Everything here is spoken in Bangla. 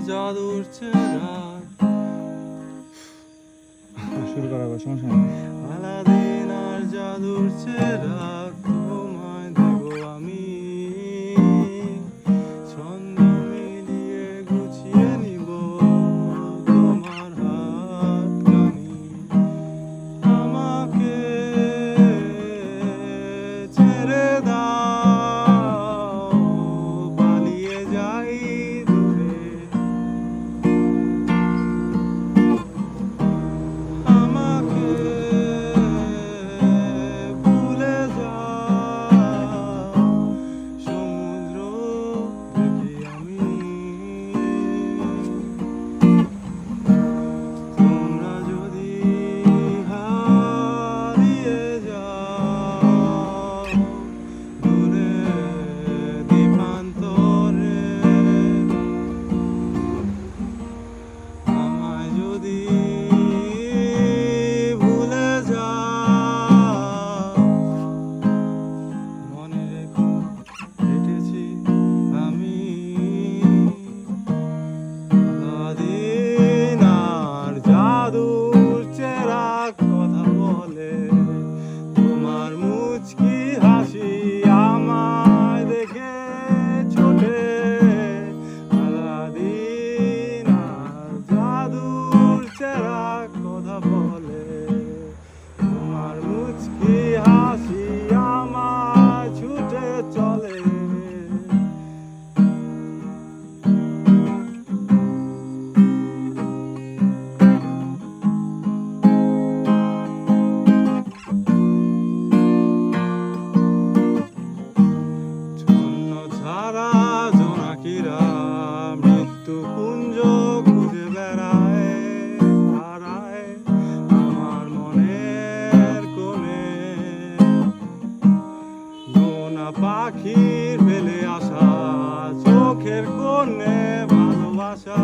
জাদুর চেরাগ শুরু করা হবে, সমস্যা নেই। আলাদিন আর জাদুর চেরাগ তোমায় দেব আমি, ছন্দ মিলিয়ে গুছিয়ে নিব তোমার হাতখানি। আমাকে ছেড়ে দাও, পালিয়ে যাই দূরে। আমাকে ভুলে যাও, সমুদ্র দেখি আমি। তোমরা যদি হারিয়ে যাও দূরে দ্বীপান্তরে, আমায় যদি ভুলে যাও, মনে রেখো হেঁটেছি আমি আলাদিন আর জাদুর চেরাগ কথা বলে। তোমার মুচকি হাসি আমায় দেখে ছোটে, আলাদিন আর জাদুর চেরাগ কথা বলে। তোমার মুচকি হাসি আমায় ছুটে চলে। ছন্ন ছাড়া জোনাকিরা মৃত্যুপুঞ্জ খুঁজে বেড়ায়, হারায় আমার মনের কোণে। গোনা পাখির ফেলে আসা চোখের কোণে ভালোবাসা।